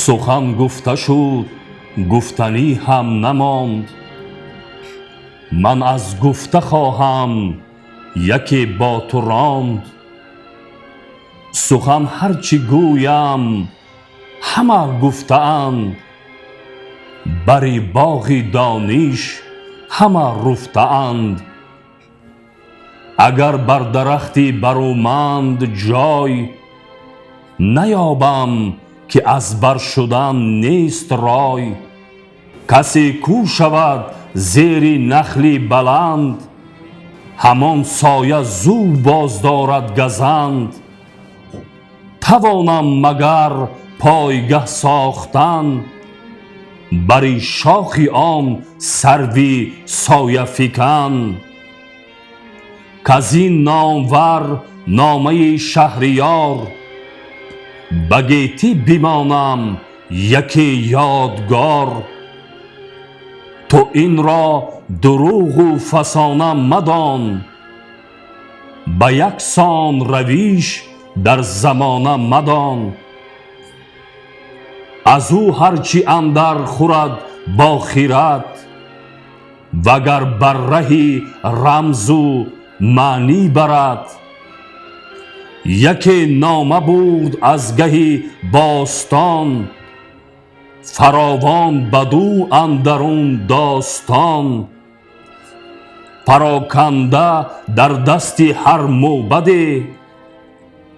سخن گفته شد گفتنی هم نماند. من از گفته خواهم یکی با تو راند. سخن هرچی گویم همه گفته اند، بر باغ دانش همه رفته اند. اگر بر درختی برومند جای، نیابم که از بر شدن نیست رای. کسی کو شود زیر نخلی بلند، همان سایه زو باز دارد گزند. توانم مگر پایگه ساختن، بر شاخ آن سروی سایه فکن. کزین نامور نامه شهریار، به گیتی بمانم یکی یادگار. تو این را دروغ و فسانه مدان، به یک سان رویش در زمانه مدان. از او هرچی اندر خورد با خیرت، وگر بر رهی رمز و معنی برد. یکی نامه بود از گهی باستان، فراوان بدو اندرون داستان. پراکنده در دستی هر موبدی،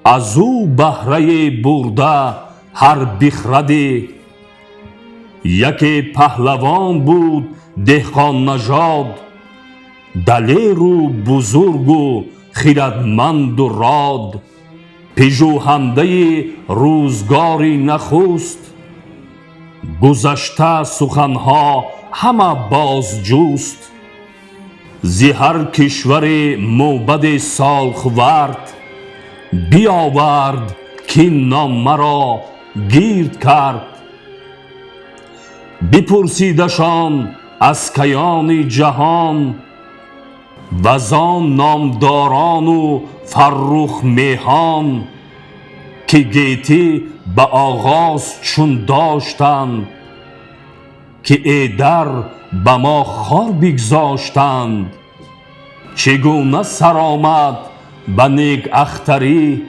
از او بهره برده هر بخردی. یکی پهلوان بود دهقان نژاد، دلیر و بزرگ و خردمند و راد. پژوهنده روزگاری نخست، گذشته سخنها همه باز جست. ز هر کشور موبد سالخورد، بیاورد کین نامه را گرد کرد. بپرسیدشان از کیان جهان، وزان نامداران و فرخ میهان. که گیتی به آغاز چون داشتند، که ایدر به ما خوار بگذاشتند. چگونه سر آمد به نیک اختری،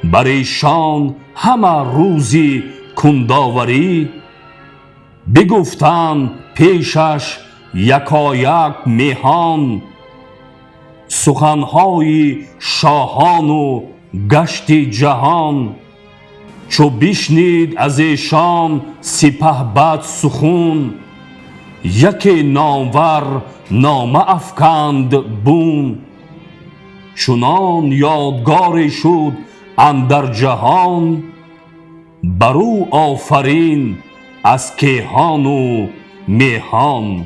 بر ایشان همه روزی کنداوری. بگفتند پیشش یکایک میهان، سخنهای شاهان و گشت جهان. چو بشنید از ایشان سپهبد سخن، یکی نامور نامه افکند بون. چنان یادگاری شد اندر جهان، بر او آفرین از کیهان و میهان.